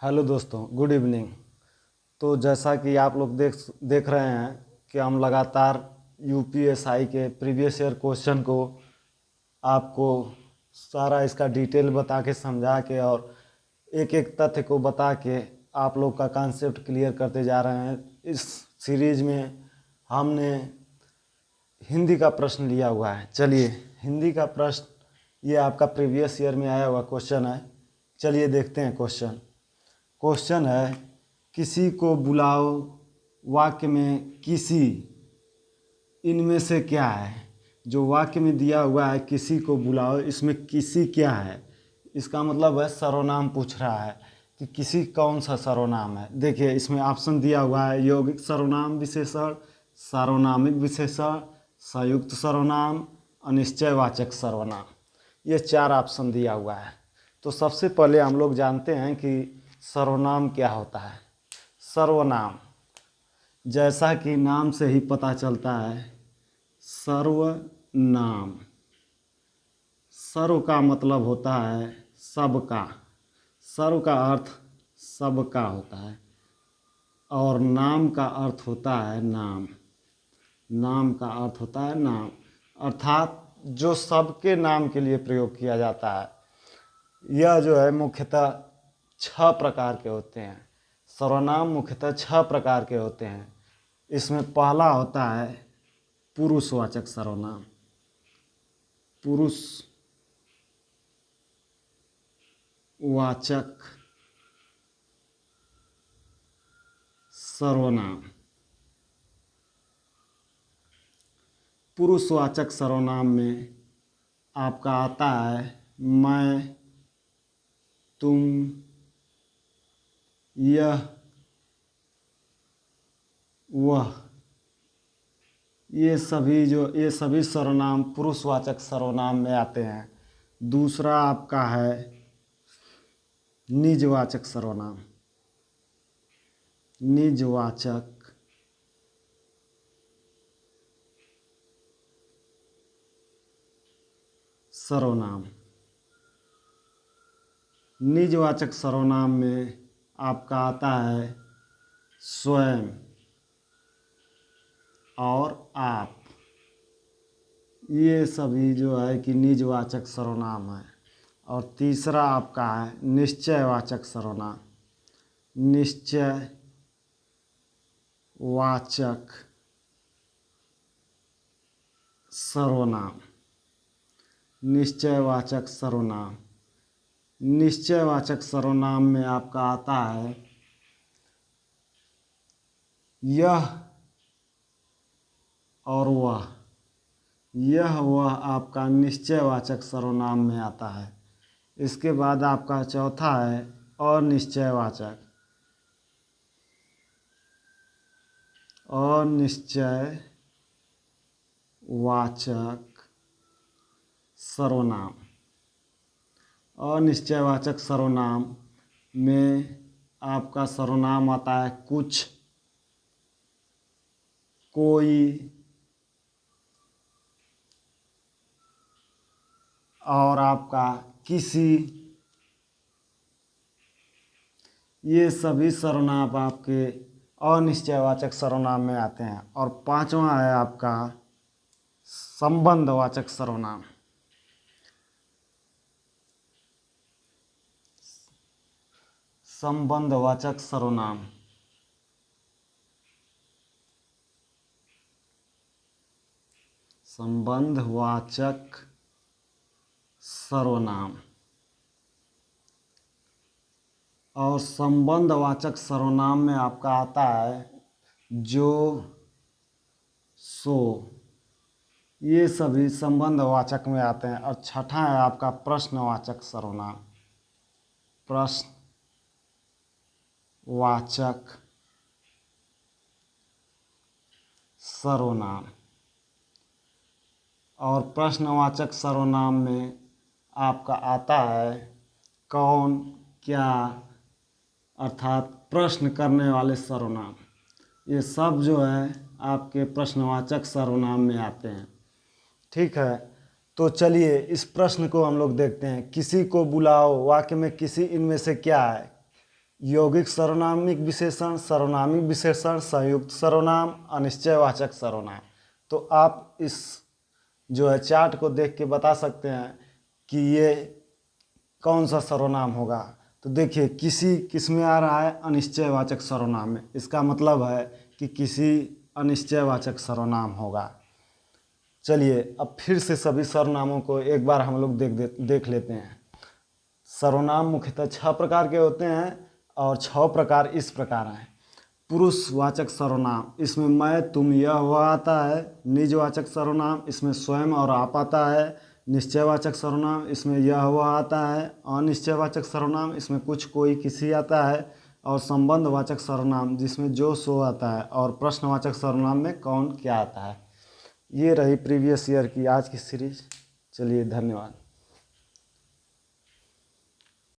Hello दोस्तों, good evening. तो जैसा कि आप लोग देख देख रहे हैं कि हम लगातार यूपीएसआई के प्रीवियस ईयर क्वेश्चन को आपको सारा इसका डिटेल बता के समझा के और एक एक तथ्य को बता के आप लोग का कॉन्सेप्ट क्लियर करते जा रहे हैं। इस सीरीज में हमने हिंदी का प्रश्न लिया हुआ है। चलिए, हिंदी का प्रश्न ये आपका प्रीवियस ईयर में आया हुआ क्वेश्चन है। चलिए देखते हैं क्वेश्चन है, किसी को बुलाओ वाक्य में किसी इनमें से क्या है। जो वाक्य में दिया हुआ है किसी को बुलाओ, इसमें किसी क्या है, इसका मतलब है सर्वनाम पूछ रहा है कि किसी कौन सा सर्वनाम है। देखिए इसमें ऑप्शन दिया हुआ है, यौगिक सर्वनाम विशेषण, सार्वनामिक विशेषण, संयुक्त सर्वनाम, अनिश्चयवाचक सर्वनाम। ये 4 ऑप्शन दिया हुआ है। तो सबसे पहले हम लोग जानते हैं कि सर्वनाम क्या होता है। सर्वनाम जैसा कि नाम से ही पता चलता है, सर्वनाम, सर्व का मतलब होता है सबका, सर्व का अर्थ सबका होता है और नाम का अर्थ होता है नाम, नाम का अर्थ होता है नाम, अर्थात जो सबके नाम के लिए प्रयोग किया जाता है। यह जो है मुख्यतः 6 प्रकार के होते हैं। सर्वनाम मुख्यतः 6 प्रकार के होते हैं। इसमें पहला होता है पुरुषवाचक सर्वनाम, पुरुषवाचक सर्वनाम। पुरुषवाचक सर्वनाम में आपका आता है मैं, तुम, यह, वह। ये सभी सर्वनाम पुरुषवाचक सर्वनाम में आते हैं। दूसरा आपका है निजवाचक सर्वनाम, निजवाचक सर्वनाम। निजवाचक सर्वनाम में आपका आता है स्वयं और आप। ये सभी जो है कि निजवाचक सर्वनाम है। और तीसरा आपका है निश्चयवाचक सर्वनाम, निश्चयवाचक सर्वनाम, निश्चयवाचक सर्वनाम। निश्चयवाचक सर्वनाम में आपका आता है यह और वह। यह वह आपका निश्चयवाचक सर्वनाम में आता है। इसके बाद आपका चौथा है अनिश्चयवाचक, अनिश्चयवाचक सर्वनाम। अनिश्चयवाचक सर्वनाम में आपका सर्वनाम आता है कुछ, कोई और आपका किसी। ये सभी सर्वनाम आपके अनिश्चयवाचक सर्वनाम में आते हैं। और पांचवा है आपका संबंधवाचक सर्वनाम। संबंधवाचक सर्वनाम, संबंधवाचक सर्वनाम। और संबंधवाचक सर्वनाम में आपका आता है जो, सो। ये सभी संबंधवाचक में आते हैं। और छठा है आपका प्रश्नवाचक सर्वनाम, प्रश्नवाचक सर्वनाम। और प्रश्नवाचक सर्वनाम में आपका आता है कौन, क्या, अर्थात प्रश्न करने वाले सर्वनाम। ये सब जो है आपके प्रश्नवाचक सर्वनाम में आते हैं। ठीक है, तो चलिए इस प्रश्न को हम लोग देखते हैं। किसी को बुलाओ वाक्य में किसी इनमें से क्या है। यौगिक सर्वनामिक विशेषण, सर्वनामिक विशेषण, संयुक्त सर्वनाम, अनिश्चयवाचक सर्वनाम। तो आप इस जो है चार्ट को देख के बता सकते हैं कि ये कौन सा सर्वनाम होगा। तो देखिए किसी किस में आ रहा है, अनिश्चयवाचक सर्वनाम में। इसका मतलब है कि किसी अनिश्चयवाचक सर्वनाम होगा। चलिए अब फिर से सभी सर्वनामों को एक बार हम लोग देख लेते हैं। सर्वनाम मुख्यतः 6 प्रकार के होते हैं और 6 प्रकार इस प्रकार हैं। पुरुषवाचक सर्वनाम, इसमें मैं, तुम, यह, वह आता है। निजवाचक सर्वनाम, इसमें स्वयं और आप आता है। निश्चयवाचक सर्वनाम, इसमें यह वह आता है। अनिश्चयवाचक सर्वनाम, इसमें कुछ कोई किसी आता है। और संबंधवाचक सर्वनाम, जिसमें जो सो आता है। और प्रश्नवाचक सर्वनाम में कौन क्या आता है। ये रही प्रीवियस ईयर की आज की सीरीज। चलिए धन्यवाद।